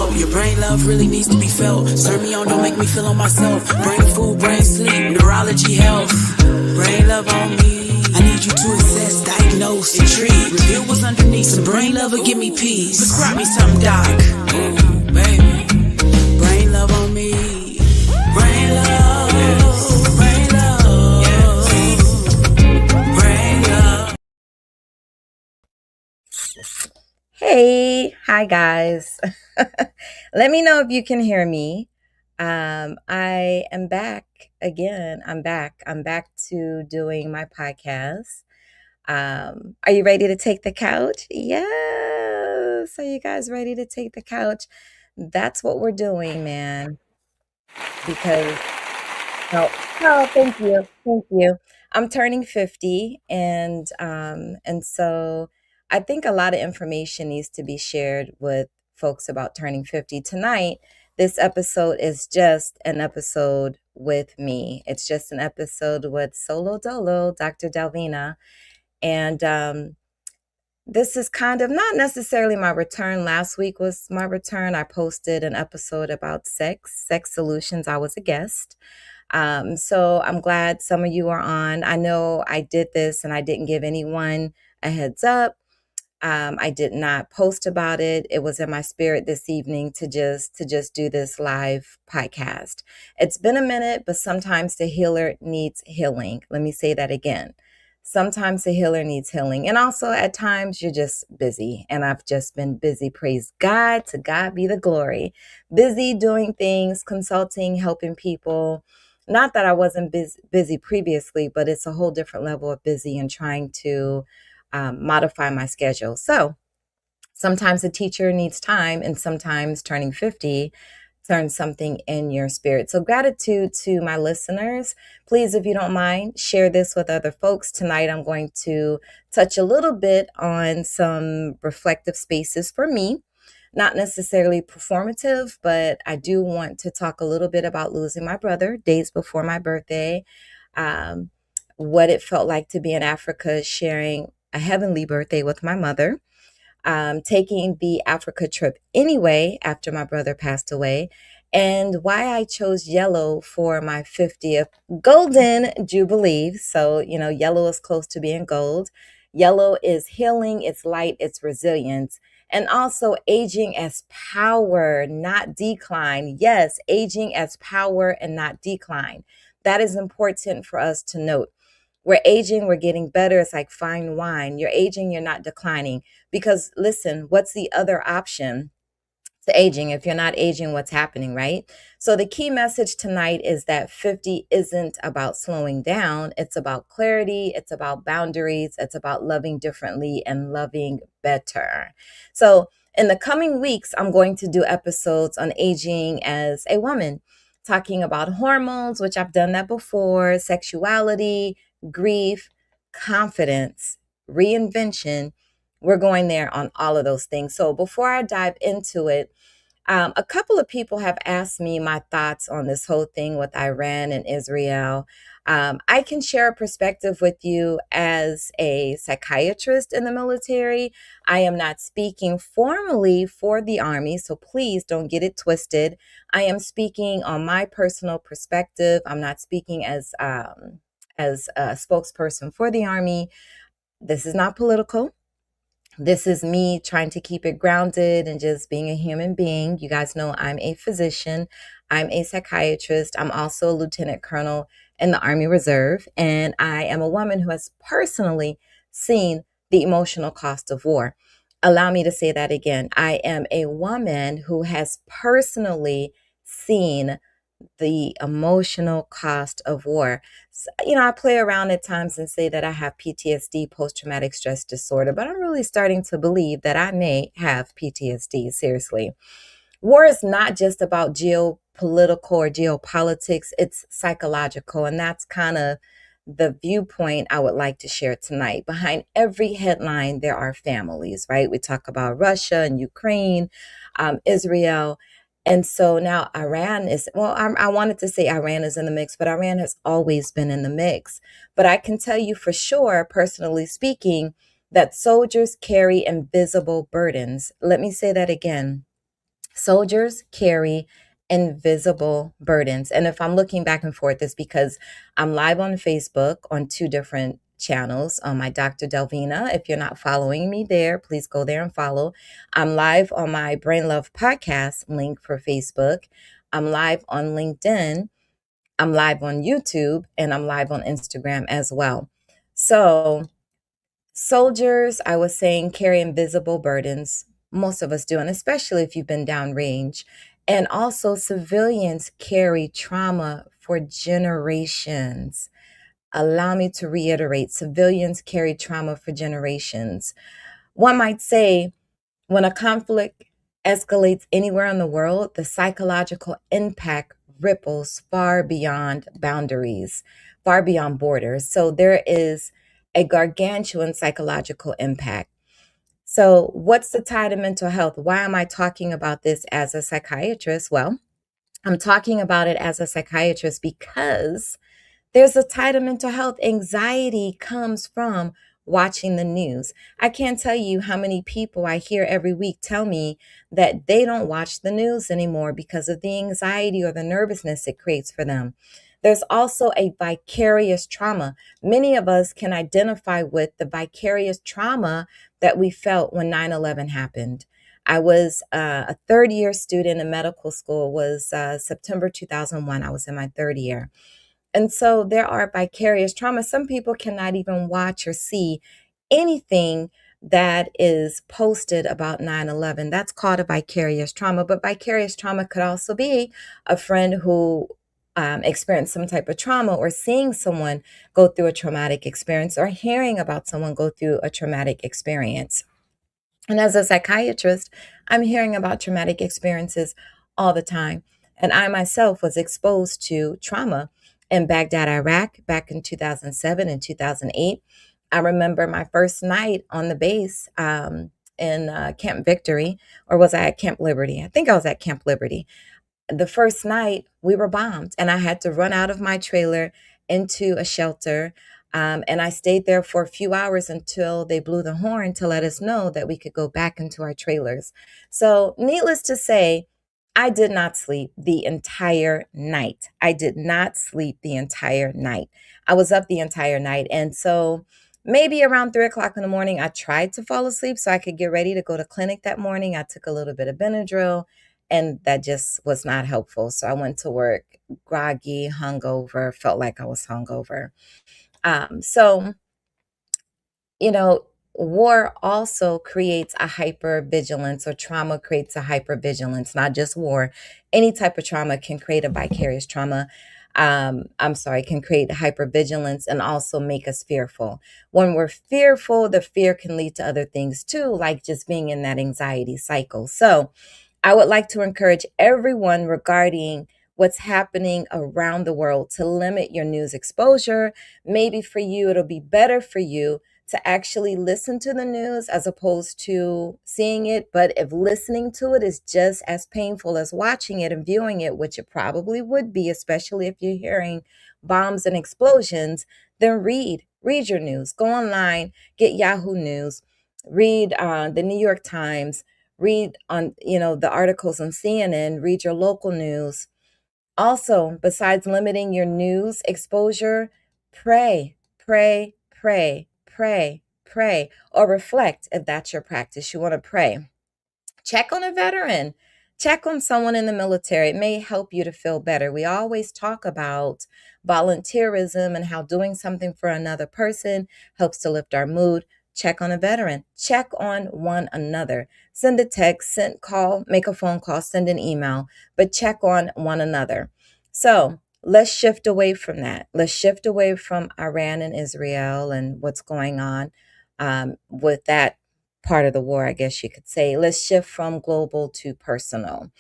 felt. Your brain love really needs to be felt. Turn me on, don't make me feel on myself. Brain food, brain sleep, neurology health. Brain love on me. I need you to assess, diagnose, and treat. Reveal what's underneath. Some brain love will give me peace. Prescribe me some doc. Ooh, baby. Brain love on me. Brain love. Brain love. Brain love. Hey, hi guys. Let me know if you can hear me. I am back again. I'm back. I'm back to doing my podcast. Are you ready to take the couch? Yes. Are you guys ready to take the couch? That's what we're doing, man. Because thank you, thank you. I'm turning 50, and so I think a lot of information needs to be shared with folks about turning 50 tonight. This episode is just an episode with me. It's just an episode with Solo Dolo, Dr. Delvena, and this is kind of not necessarily my return. Last week was my return. I posted an episode about sex solutions. I was a guest. So I'm glad some of you are on. I know I did this and I didn't give anyone a heads up. I did not post about it. It was in my spirit this evening to just do this live podcast. It's been a minute, but sometimes the healer needs healing. Let me say that again. Sometimes the healer needs healing. And also at times you're just busy. And I've just been busy. Praise God. To God be the glory. Busy doing things, consulting, helping people. Not that I wasn't busy previously, but it's a whole different level of busy and trying to modify my schedule. So sometimes a teacher needs time, and sometimes turning 50 turns something in your spirit. So gratitude to my listeners. Please, if you don't mind, share this with other folks. Tonight, I'm going to touch a little bit on some reflective spaces for me. Not necessarily performative, but I do want to talk a little bit about losing my brother days before my birthday, what it felt like to be in Africa, sharing a heavenly birthday with my mother, taking the Africa trip anyway after my brother passed away, and why I chose yellow for my 50th golden jubilee. So, yellow is close to being gold. Yellow is healing, it's light, it's resilience. And also aging as power, not decline. Yes, aging as power and not decline. That is important for us to note. We're aging, we're getting better. It's like fine wine. You're aging, you're not declining. Because listen, what's the other option to aging? If you're not aging, what's happening, right? So the key message tonight is that 50 isn't about slowing down. It's about clarity. It's about boundaries. It's about loving differently and loving better. So in the coming weeks, I'm going to do episodes on aging as a woman, talking about hormones, which I've done that before, sexuality, grief, confidence, reinvention. We're going there on all of those things. So before I dive into it, a couple of people have asked me my thoughts on this whole thing with Iran and Israel. I can share a perspective with you as a psychiatrist in the military. I am not speaking formally for the Army, so please don't get it twisted. I am speaking on my personal perspective. I'm not speaking as a spokesperson for the Army. This is not political. This is me trying to keep it grounded and just being a human being. You guys know I'm a physician. I'm a psychiatrist. I'm also a lieutenant colonel in the Army Reserve. And I am a woman who has personally seen the emotional cost of war. Allow me to say that again. I am a woman who has personally seen the emotional cost of war. So, I play around at times and say that I have PTSD, post-traumatic stress disorder, but I'm really starting to believe that I may have PTSD, seriously. War is not just about geopolitical or geopolitics, it's psychological, and that's kind of the viewpoint I would like to share tonight. Behind every headline, there are families, right? We talk about Russia and Ukraine, Israel. And so now Iran is, well, I wanted to say Iran is in the mix, but Iran has always been in the mix. But I can tell you for sure, personally speaking, that soldiers carry invisible burdens. Let me say that again. Soldiers carry invisible burdens. And if I'm looking back and forth, it's because I'm live on Facebook on two different channels on my Dr. Delvena. If you're not following me there, please go there and follow. I'm live on my Brain Love podcast link for Facebook. I'm live on LinkedIn. I'm live on YouTube, and I'm live on Instagram as well. So soldiers, I was saying, carry invisible burdens. Most of us do, and especially if you've been downrange. And also, civilians carry trauma for generations. Allow me to reiterate, civilians carry trauma for generations. One might say, when a conflict escalates anywhere in the world, the psychological impact ripples far beyond boundaries, far beyond borders. So there is a gargantuan psychological impact. So, what's the tie to mental health? Why am I talking about this as a psychiatrist? Well, I'm talking about it as a psychiatrist because there's a tie to mental health. Anxiety comes from watching the news. I can't tell you how many people I hear every week tell me that they don't watch the news anymore because of the anxiety or the nervousness it creates for them. There's also a vicarious trauma. Many of us can identify with the vicarious trauma that we felt when 9/11 happened. I was a third year student in medical school. It was September 2001. I was in my third year. And so there are vicarious trauma. Some people cannot even watch or see anything that is posted about 9/11. That's called a vicarious trauma. But vicarious trauma could also be a friend who experienced some type of trauma, or seeing someone go through a traumatic experience, or hearing about someone go through a traumatic experience. And as a psychiatrist, I'm hearing about traumatic experiences all the time. And I myself was exposed to trauma in Baghdad, Iraq, back in 2007 and 2008. I remember my first night on the base in Camp Victory, or was I at Camp Liberty? I think I was at Camp Liberty. The first night we were bombed, and I had to run out of my trailer into a shelter. And I stayed there for a few hours until they blew the horn to let us know that we could go back into our trailers. So, needless to say, I did not sleep the entire night. I did not sleep the entire night. I was up the entire night. And so, maybe around 3 o'clock in the morning, I tried to fall asleep so I could get ready to go to clinic that morning. I took a little bit of Benadryl, and that just was not helpful. So I went to work groggy, hungover, felt like I was hungover. So, you know, war also creates a hypervigilance, or trauma creates a hypervigilance, not just war. Any type of trauma can create a vicarious trauma. Can create hypervigilance and also make us fearful. When we're fearful, the fear can lead to other things too, like just being in that anxiety cycle. So, I would like to encourage everyone regarding what's happening around the world to limit your news exposure. Maybe for you, it'll be better for you to actually listen to the news as opposed to seeing it. But if listening to it is just as painful as watching it and viewing it, which it probably would be, especially if you're hearing bombs and explosions, then read your news. Go online, get Yahoo News, read the New York Times, read on the articles on CNN, read your local news. Also, besides limiting your news exposure, pray, pray, pray, pray, pray, or reflect if that's your practice. You want to pray. Check on a veteran. Check on someone in the military. It may help you to feel better. We always talk about volunteerism and how doing something for another person helps to lift our mood. Check on a veteran. Check on one another. Send a text, make a phone call, send an email, but check on one another. So let's shift away from that. Let's shift away from Iran and Israel and what's going on with that part of the war, I guess you could say. Let's shift from global to personal.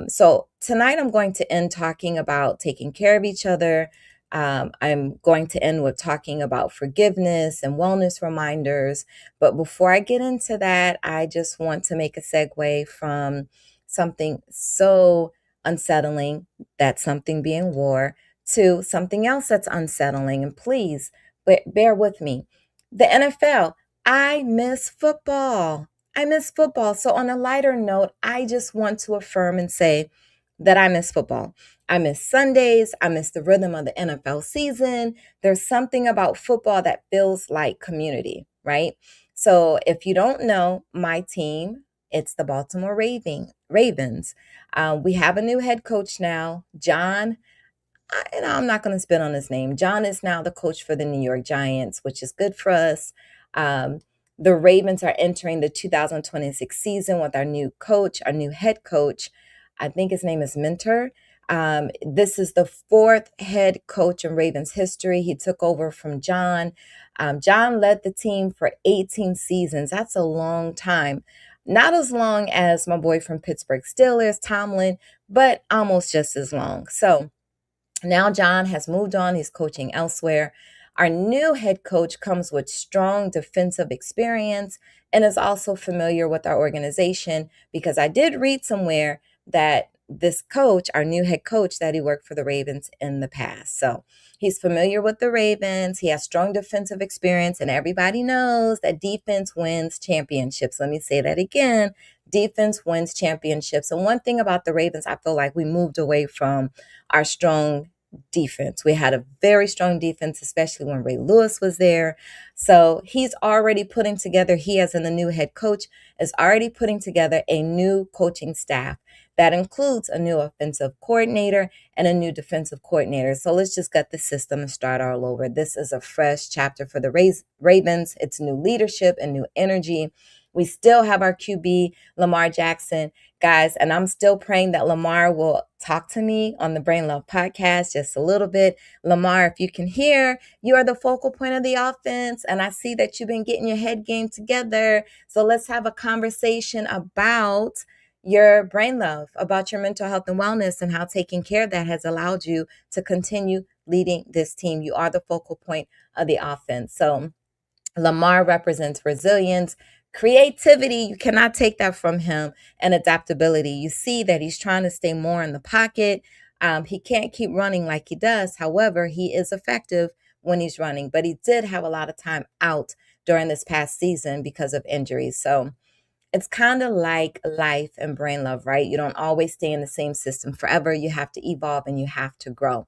So tonight I'm going to end talking about taking care of each other. I'm going to end with talking about forgiveness and wellness reminders. But before I get into that, I just want to make a segue from something so unsettling, that something being war, to something else that's unsettling. And please bear with me. The NFL. I miss football. I miss football. So, on a lighter note, I just want to affirm and say that I miss football. I miss Sundays. I miss the rhythm of the NFL season. There's something about football that feels like community, right? So, if you don't know my team, it's the Baltimore Ravens. We have a new head coach now, John. I'm not going to spit on his name. John is now the coach for the New York Giants, which is good for us. Um, the Ravens are entering the 2026 season with our new coach, our new head coach. I think his name is Mentor. This is the fourth head coach in Ravens history. He took over from John. John led the team for 18 seasons. That's a long time. Not as long as my boy from Pittsburgh Steelers, Tomlin, but almost just as long. So, now John has moved on. He's coaching elsewhere. Our new head coach comes with strong defensive experience and is also familiar with our organization, because I did read somewhere that this coach, our new head coach, that he worked for the Ravens in the past. So he's familiar with the Ravens. He has strong defensive experience, and everybody knows that defense wins championships. Let me say that again. Defense wins championships. And one thing about the Ravens, I feel like we moved away from our strong defense. We had a very strong defense, especially when Ray Lewis was there. So he's already putting together, he as in the new head coach, is already putting together a new coaching staff that includes a new offensive coordinator and a new defensive coordinator. So let's just get the system and start all over. This is a fresh chapter for the Ravens. It's new leadership and new energy. We still have our QB, Lamar Jackson, guys, and I'm still praying that Lamar will talk to me on the Brain Love podcast just a little bit. Lamar, if you can hear, you are the focal point of the offense, and I see that you've been getting your head game together. So let's have a conversation about your brain love, about your mental health and wellness, and how taking care of that has allowed you to continue leading this team. You are the focal point of the offense. So Lamar represents resilience, creativity. You cannot take that from him, and adaptability. You see that he's trying to stay more in the pocket. He can't keep running like he does. However, he is effective when he's running, but he did have a lot of time out during this past season because of injuries. So it's kind of like life and brain love, right? You don't always stay in the same system forever. You have to evolve and you have to grow.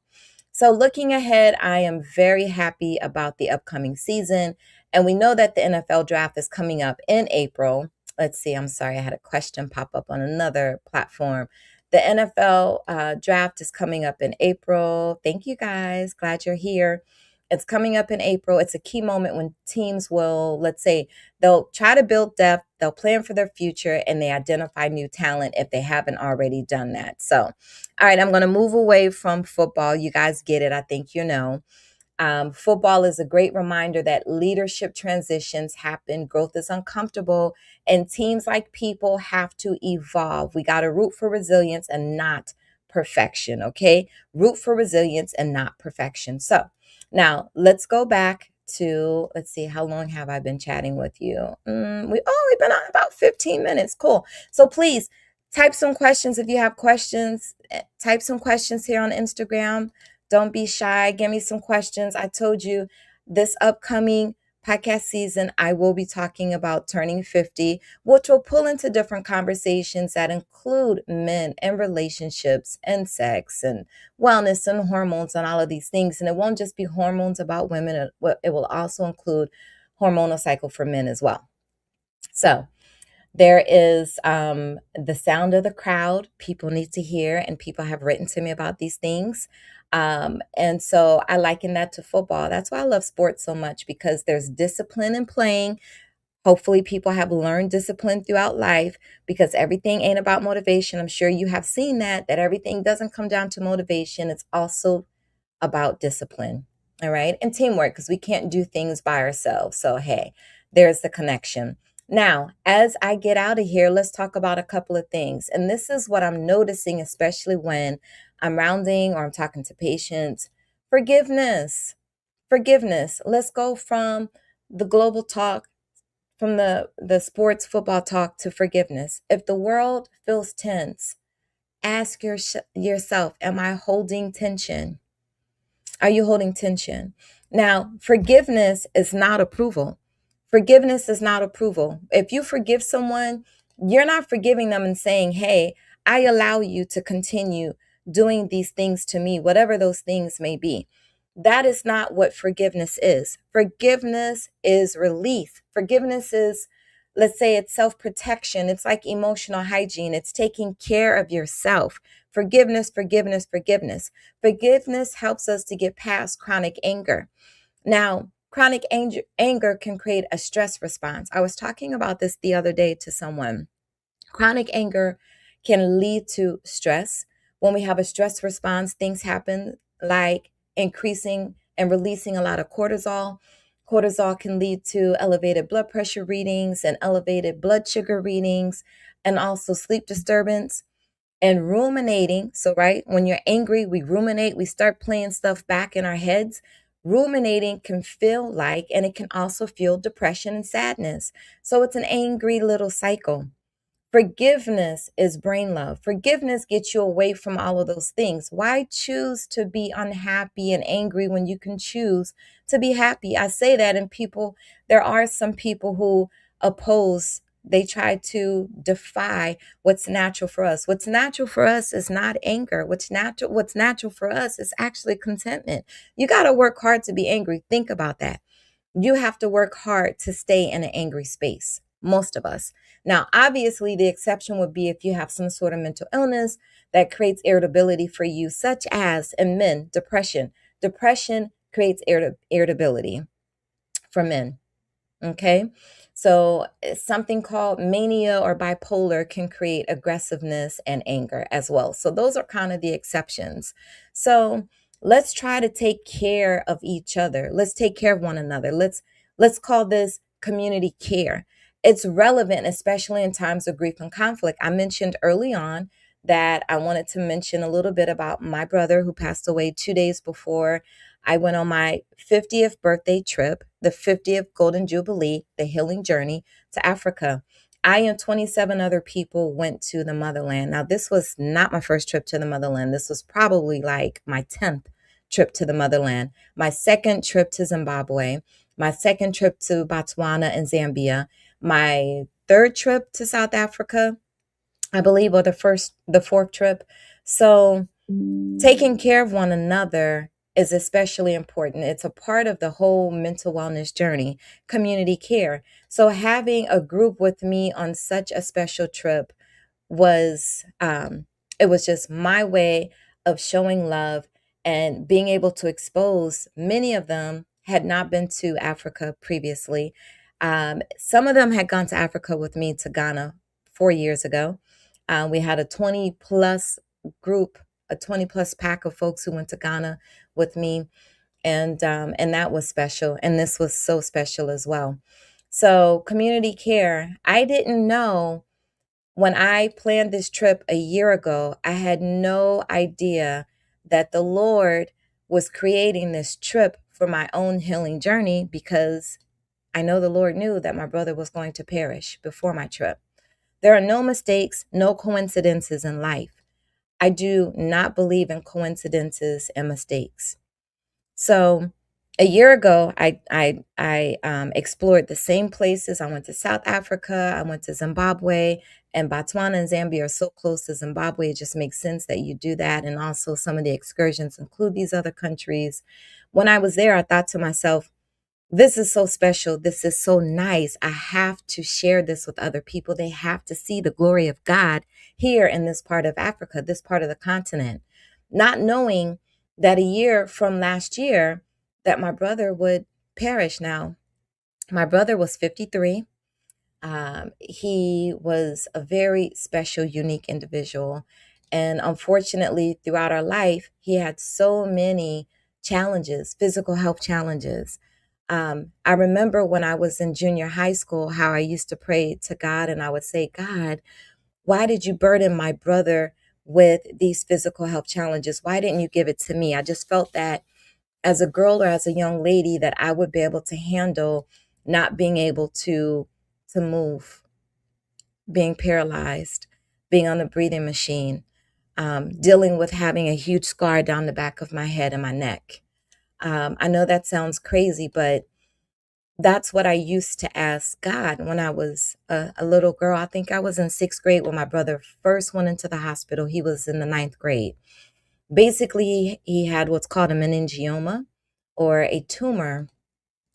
So looking ahead, I am very happy about the upcoming season. And we know that the NFL draft is coming up in April. Let's see, I'm sorry, I had a question pop up on another platform. The NFL draft is coming up in April. Thank you guys. Glad you're here. It's coming up in April. It's a key moment when teams will, let's say, they'll try to build depth, they'll plan for their future, and they identify new talent if they haven't already done that. So, all right, I'm going to move away from football. You guys get it. I think you know. Football is a great reminder that leadership transitions happen, growth is uncomfortable, and teams like people have to evolve. We got to root for resilience and not perfection, okay? Root for resilience and not perfection. So now let's go back to, let's see, how long have I been chatting with you? We've been on about 15 minutes. Cool. So please type some questions if you have questions. Type some questions here on Instagram. Don't be shy. Give me some questions. I told you this upcoming podcast season, I will be talking about turning 50, which will pull into different conversations that include men and relationships and sex and wellness and hormones and all of these things. And it won't just be hormones about women. It will also include hormonal cycle for men as well. So there is the sound of the crowd. People need to hear, and people have written to me about these things. And so I liken that to football. That's why I love sports so much, because there's discipline in playing. Hopefully people have learned discipline throughout life, because everything ain't about motivation. I'm sure you have seen that everything doesn't come down to motivation. It's also about discipline. All right. And teamwork, because we can't do things by ourselves. So, hey, there's the connection. Now, as I get out of here, let's talk about a couple of things. And this is what I'm noticing, especially when I'm rounding or I'm talking to patients. Forgiveness. Forgiveness. Let's go from the global talk, from the sports football talk, to forgiveness. If the world feels tense, ask yourself, am I holding tension? Are you holding tension? Now, forgiveness is not approval. Forgiveness is not approval. If you forgive someone, you're not forgiving them and saying, hey, I allow you to continue doing these things to me, whatever those things may be. That is not what forgiveness is. Forgiveness is release. Forgiveness is, let's say, it's self protection. It's like emotional hygiene. It's taking care of yourself. Forgiveness, forgiveness, forgiveness. Forgiveness helps us to get past chronic anger. Now, chronic anger can create a stress response. I was talking about this the other day to someone. Chronic anger can lead to stress. When we have a stress response, things happen like increasing and releasing a lot of cortisol. Cortisol can lead to elevated blood pressure readings and elevated blood sugar readings, and also sleep disturbance and ruminating. So, right, when you're angry, we ruminate, we start playing stuff back in our heads. Ruminating can feel like, and it can also feel depression and sadness. So, it's an angry little cycle. Forgiveness is brain love. Forgiveness gets you away from all of those things. Why choose to be unhappy and angry when you can choose to be happy? I say that, and there are some people who oppose, they try to defy what's natural for us. What's natural for us is not anger. What's natural for us is actually contentment. You got to work hard to be angry. Think about that. You have to work hard to stay in an angry space, most of us. Now, obviously, the exception would be if you have some sort of mental illness that creates irritability for you, such as in men, depression. Depression creates irritability for men. Okay. So something called mania or bipolar can create aggressiveness and anger as well. So those are kind of the exceptions. So let's try to take care of each other. Let's take care of one another. Let's call this community care. It's relevant, especially in times of grief and conflict. I mentioned early on that I wanted to mention a little bit about my brother who passed away 2 days before I went on my 50th birthday trip, the 50th Golden Jubilee, the healing journey to Africa. I and 27 other people went to the motherland. Now, this was not my first trip to the motherland. This was probably like my 10th trip to the motherland. My second trip to Zimbabwe, my second trip to Botswana and Zambia, my third trip to South Africa, I believe, or the fourth trip. So, taking care of one another is especially important. It's a part of the whole mental wellness journey, community care. So having a group with me on such a special trip was it was just my way of showing love and being able to expose. Many of them had not been to Africa previously. Some of them had gone to Africa with me to Ghana 4 years ago. We had a 20 plus group, a 20 plus pack of folks who went to Ghana with me, and that was special, and this was so special as well. So community care, I didn't know when I planned this trip a year ago, I had no idea that the Lord was creating this trip for my own healing journey, because I know the Lord knew that my brother was going to perish before my trip. There are no mistakes, no coincidences in life. I do not believe in coincidences and mistakes. So a year ago, I explored the same places. I went to South Africa, I went to Zimbabwe, and Botswana and Zambia are so close to Zimbabwe. It just makes sense that you do that. And also, some of the excursions include these other countries. When I was there, I thought to myself, this is so special. This is so nice. I have to share this with other people. They have to see the glory of God here in this part of Africa, this part of the continent. Not knowing that a year from last year that my brother would perish. Now, my brother was 53. He was a very special, unique individual. And unfortunately, throughout our life, he had so many challenges, physical health challenges. I remember when I was in junior high school, how I used to pray to God, and I would say, God, why did you burden my brother with these physical health challenges? Why didn't you give it to me? I just felt that as a girl or as a young lady that I would be able to handle not being able to move, being paralyzed, being on the breathing machine, dealing with having a huge scar down the back of my head and my neck. I know that sounds crazy, but that's what I used to ask God when I was a little girl. I think I was in sixth grade when my brother first went into the hospital. He was in the ninth grade. Basically, he had what's called a meningioma, or a tumor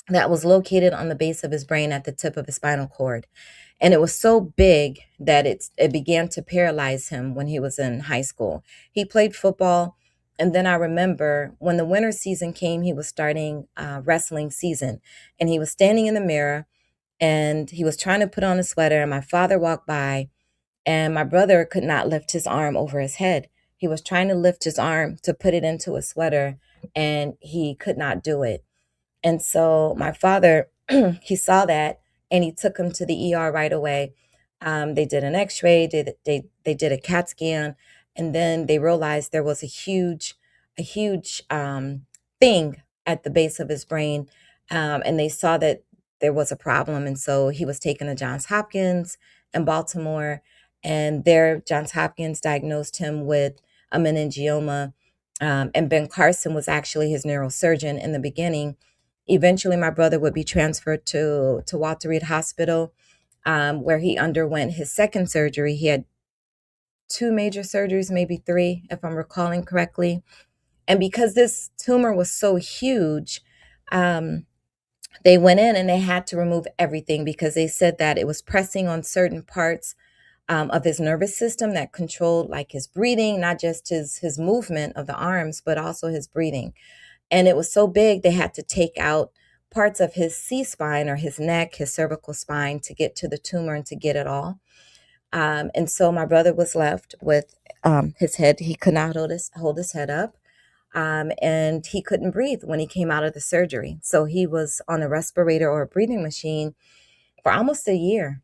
that was located on the base of his brain at the tip of his spinal cord. And it was so big that it began to paralyze him when he was in high school. He played football. And then I remember when the winter season came, he was starting wrestling season. And he was standing in the mirror and he was trying to put on a sweater. And my father walked by, and my brother could not lift his arm over his head. He was trying to lift his arm to put it into a sweater, and he could not do it. And so my father, he saw that, and he took him to the ER right away. They did an X-ray, they did a CAT scan, and then they realized there was a huge thing at the base of his brain, and they saw that there was a problem, and so he was taken to Johns Hopkins in Baltimore, and there Johns Hopkins diagnosed him with a meningioma, and Ben Carson was actually his neurosurgeon in the beginning. Eventually, my brother would be transferred to Walter Reed Hospital, where he underwent his second surgery. He had two major surgeries, maybe three, if I'm recalling correctly. And because this tumor was so huge, um, they went in and they had to remove everything because they said that it was pressing on certain parts of his nervous system that controlled like his breathing, not just his movement of the arms, but also his breathing. And it was so big, they had to take out parts of his C-spine, or his neck, his cervical spine, to get to the tumor and to get it all. And so my brother was left with his head. He could not hold his head up. And he couldn't breathe when he came out of the surgery. So he was on a respirator or a breathing machine for almost a year.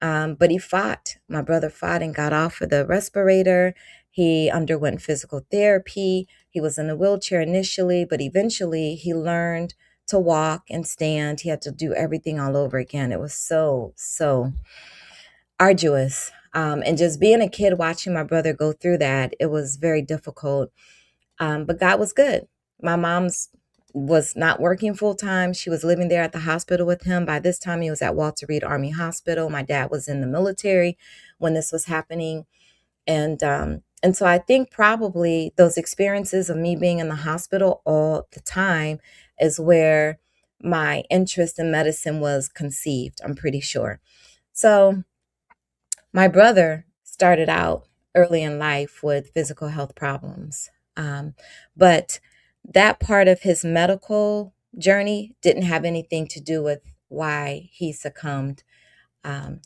But he fought. My brother fought and got off of the respirator. He underwent physical therapy. He was in a wheelchair initially, but eventually he learned to walk and stand. He had to do everything all over again. It was so arduous. And just being a kid watching my brother go through that, it was very difficult. But God was good. My mom's was not working full time. She was living there at the hospital with him. By this time, he was at Walter Reed Army Hospital. My dad was in the military when this was happening. And so I think probably those experiences of me being in the hospital all the time is where my interest in medicine was conceived, I'm pretty sure. So my brother started out early in life with physical health problems. But that part of his medical journey didn't have anything to do with why he succumbed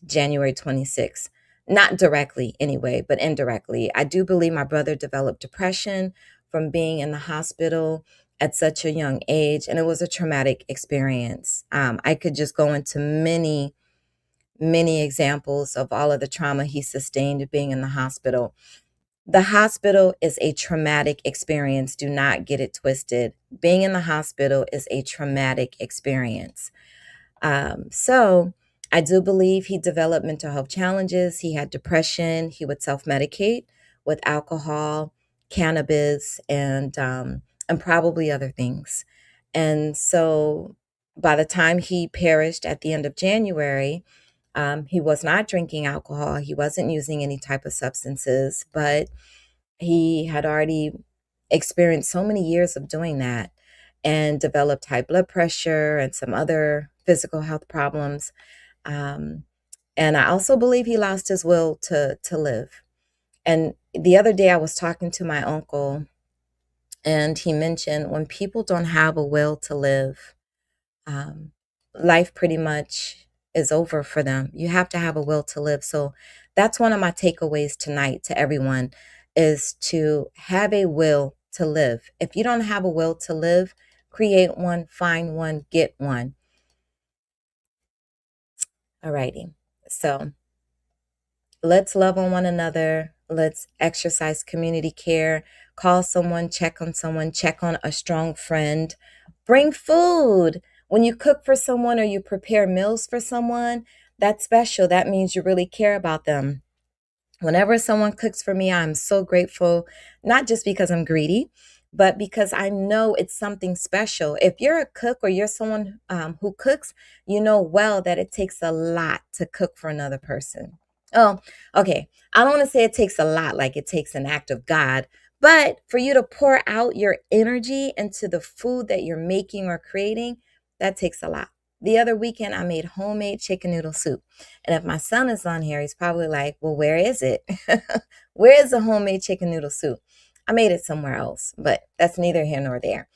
January 26th. Not directly, anyway, but indirectly. I do believe my brother developed depression from being in the hospital at such a young age, and it was a traumatic experience. I could just go into many examples of all of the trauma he sustained being in the hospital. The hospital is a traumatic experience. Do not get it twisted. Being in the hospital is a traumatic experience. So I do believe he developed mental health challenges. He had depression. He would self-medicate with alcohol, cannabis, and probably other things. And so by the time he perished at the end of January, he was not drinking alcohol. He wasn't using any type of substances, but he had already experienced so many years of doing that and developed high blood pressure and some other physical health problems. Um, and I also believe he lost his will to live. And the other day I was talking to my uncle, and he mentioned when people don't have a will to live, um, life pretty much is over for them. You have to have a will to live. So that's one of my takeaways tonight to everyone, is to have a will to live. If you don't have a will to live, create one, find one, get one. Alrighty. So let's love on one another. Let's exercise community care. Call someone, check on a strong friend. Bring food. When you cook for someone or you prepare meals for someone, that's special. That means you really care about them. Whenever someone cooks for me, I'm so grateful, not just because I'm greedy, but because I know it's something special. If you're a cook or you're someone who cooks, you know well that it takes a lot to cook for another person. Oh, okay. I don't want to say it takes a lot, like it takes an act of God, but for you to pour out your energy into the food that you're making or creating, that takes a lot. The other weekend, I made homemade chicken noodle soup. And if my son is on here, he's probably like, well, where is it? Where is the homemade chicken noodle soup? I made it somewhere else, but that's neither here nor there.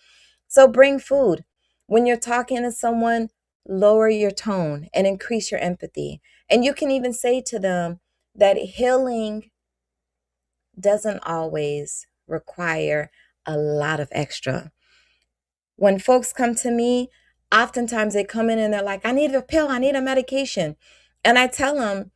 So bring food. When you're talking to someone, lower your tone and increase your empathy. And you can even say to them that healing doesn't always require a lot of extra. When folks come to me, oftentimes they come in and they're like, I need a pill, I need a medication. And I tell them,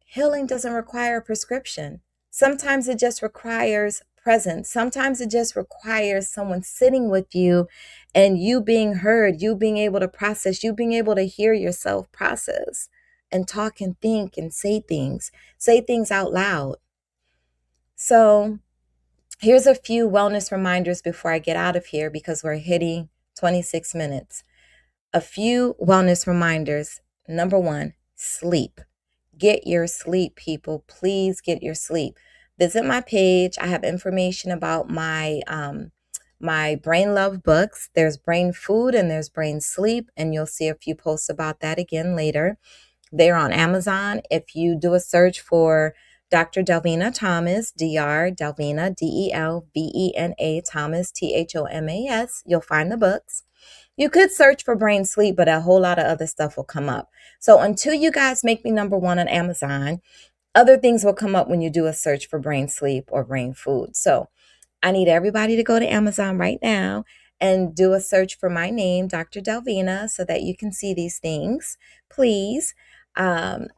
healing doesn't require a prescription. Sometimes it just requires presence. Sometimes it just requires someone sitting with you and you being heard, you being able to process, you being able to hear yourself process and talk and think and say things out loud. So here's a few wellness reminders before I get out of here because we're hitting 26 minutes. A few wellness reminders. Number one, sleep. Get your sleep, people. Please get your sleep. Visit my page. I have information about my Brain Love books. There's Brain Food and there's Brain Sleep, and you'll see a few posts about that again later. They're on Amazon. If you do a search for Dr. Delvena Thomas, Dr. Delvena, Delvena Thomas, Thomas, you'll find the books. You could search for Brain Sleep, but a whole lot of other stuff will come up. So until you guys make me number one on Amazon, other things will come up when you do a search for Brain Sleep or Brain Food. So I need everybody to go to Amazon right now and do a search for my name, Dr. Delvena, so that you can see these things, please. Um,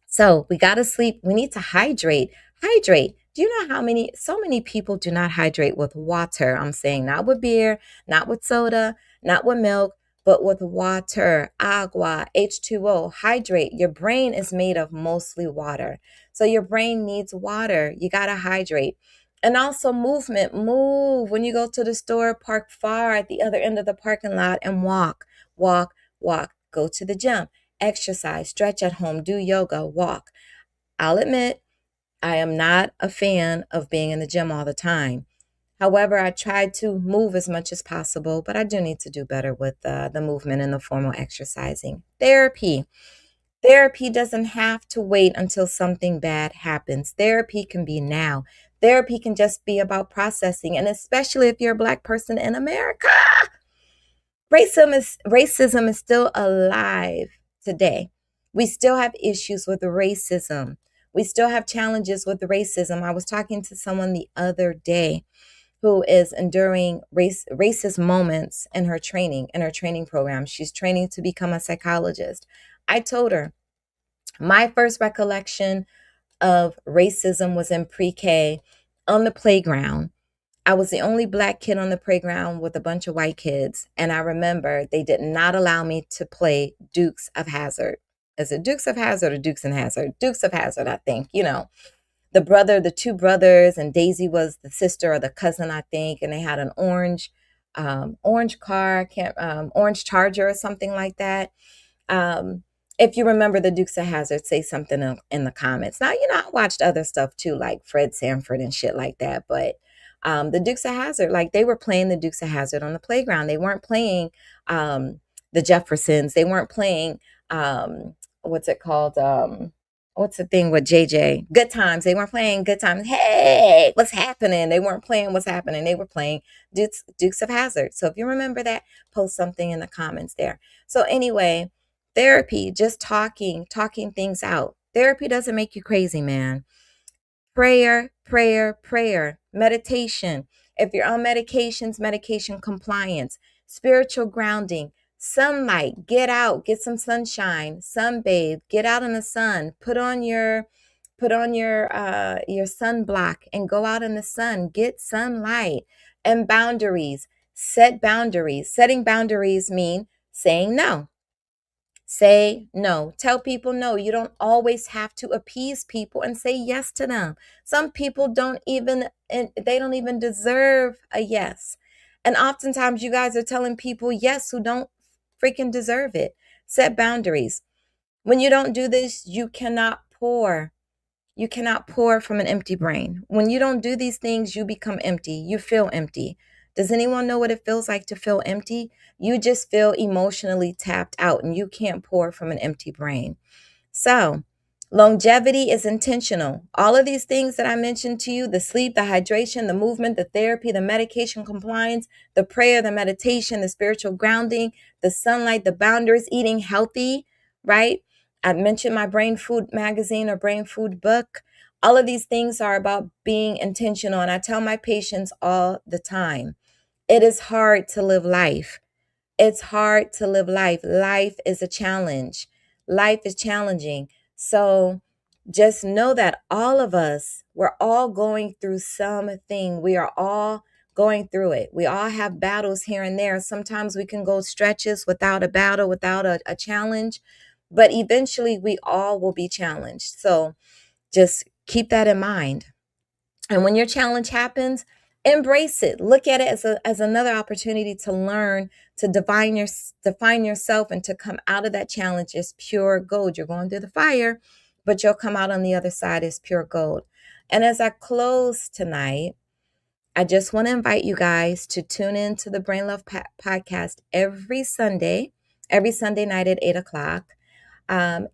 So we got to sleep. We need to hydrate. Hydrate. Do you know so many people do not hydrate with water? I'm saying not with beer, not with soda, not with milk, but with water, agua, H2O. Hydrate. Your brain is made of mostly water. So your brain needs water. You got to hydrate. And also movement. Move. When you go to the store, park far at the other end of the parking lot and walk, walk, walk. Go to the gym. Exercise, stretch at home, do yoga, walk. I'll admit, I am not a fan of being in the gym all the time. However, I try to move as much as possible, but I do need to do better with the movement and the formal exercising. Therapy. Therapy doesn't have to wait until something bad happens. Therapy can be now. Therapy can just be about processing, and especially if you're a Black person in America. Racism is still alive today. We still have issues with racism. We still have challenges with racism. I was talking to someone the other day who is enduring racist moments in her training program. She's training to become a psychologist. I told her my first recollection of racism was in pre-K on the playground. I was the only Black kid on the playground with a bunch of white kids. And I remember they did not allow me to play Dukes of Hazzard. Is it Dukes of Hazzard or Dukes and Hazzard? Dukes of Hazzard, I think. You know, the two brothers, and Daisy was the sister or the cousin, I think. And they had an orange car, orange Charger or something like that. If you remember the Dukes of Hazzard, say something in the comments. Now, you know, I watched other stuff too, like Fred Sanford and shit like that. But the Dukes of Hazzard, like they were playing the Dukes of Hazzard on the playground. They weren't playing the Jeffersons. They weren't playing, what's it called? What's the thing with JJ? Good Times. They weren't playing Good Times. Hey, what's happening? They weren't playing What's Happening. They were playing Dukes of Hazzard. So if you remember that, post something in the comments there. So anyway, therapy, just talking things out. Therapy doesn't make you crazy, man. Prayer, prayer, prayer, meditation. If you're on medications, medication compliance, spiritual grounding, sunlight, get out, get some sunshine, sunbathe, get out in the sun, put on your sunblock and go out in the sun, get sunlight, and boundaries. Set boundaries. Setting boundaries mean saying no. Say no. Tell people no. You don't always have to appease people and say yes to them. Some people don't even deserve a yes. And oftentimes you guys are telling people yes who don't freaking deserve it. Set boundaries. When you don't do this, you cannot pour. You cannot pour from an empty brain. When you don't do these things, you become empty. You feel empty. Does anyone know what it feels like to feel empty? You just feel emotionally tapped out and you can't pour from an empty brain. So, longevity is intentional. All of these things that I mentioned to you, the sleep, the hydration, the movement, the therapy, the medication compliance, the prayer, the meditation, the spiritual grounding, the sunlight, the boundaries, eating healthy, right? I mentioned my brain food magazine or brain food book. All of these things are about being intentional. And I tell my patients all the time, it is hard to live life. It's hard to live life. Life is a challenge. Life is challenging. So just know that all of us, we're all going through something. We are all going through it. We all have battles here and there. Sometimes we can go stretches without a battle, without a challenge, but eventually we all will be challenged. So just keep that in mind. And when your challenge happens, embrace it. Look at it as another opportunity to learn, to define yourself, and to come out of that challenge as pure gold. You're going through the fire, but you'll come out on the other side as pure gold. And as I close tonight, I just want to invite you guys to tune in to the Brain Love podcast every Sunday night at 8:00.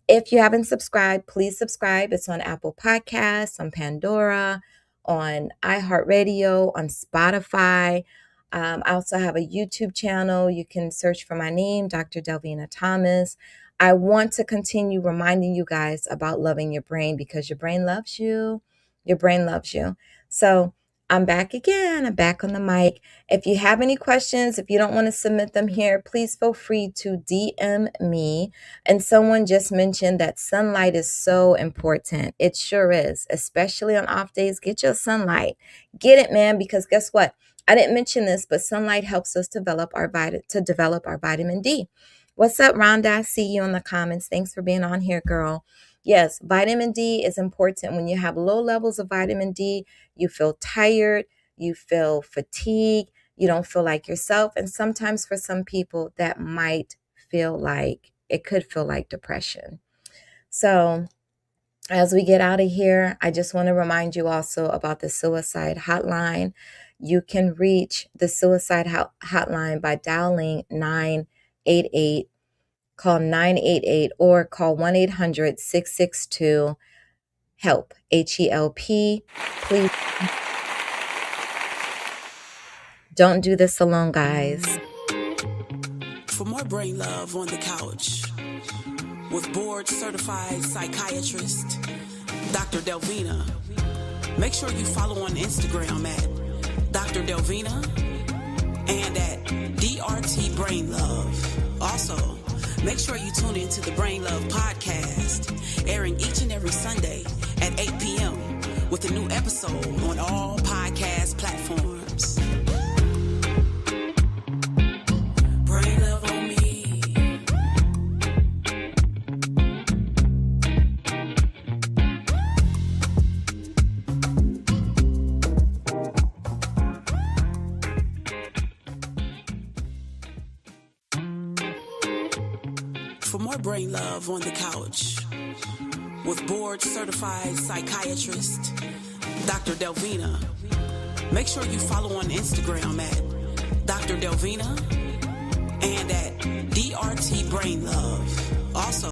If you haven't subscribed, please subscribe. It's on Apple Podcasts, on Pandora, on iHeartRadio, on Spotify. I also have a YouTube channel. You can search for my name, Dr. Delvena Thomas. I want to continue reminding you guys about loving your brain because your brain loves you. Your brain loves you. So I'm back again. I'm back on the mic. If you have any questions, if you don't want to submit them here, please feel free to DM me. And someone just mentioned that sunlight is so important. It sure is, especially on off days. Get your sunlight. Get it, man, because guess what? I didn't mention this, but sunlight helps us develop our vitamin D. What's up, Rhonda? I see you in the comments. Thanks for being on here, girl. Yes, vitamin D is important. When you have low levels of vitamin D, you feel tired, you feel fatigued, you don't feel like yourself. And sometimes for some people that could feel like depression. So as we get out of here, I just want to remind you also about the suicide hotline. You can reach the suicide hotline by dialing 988. Call 988 or call 1-800-662-HELP, H-E-L-P. Please don't do this alone, guys. For more brain love on the couch with board-certified psychiatrist, Dr. Delvena, make sure you follow on Instagram at Dr. Delvena and at DRT Brain Love. Also, make sure you tune into the Brain Love podcast, airing each and every Sunday at 8 p.m. with a new episode on all podcast platforms. Brain Love on me. For more brain love on the couch with board-certified psychiatrist, Dr. Delvena, make sure you follow on Instagram at Dr. Delvena and at DRT Brain Love.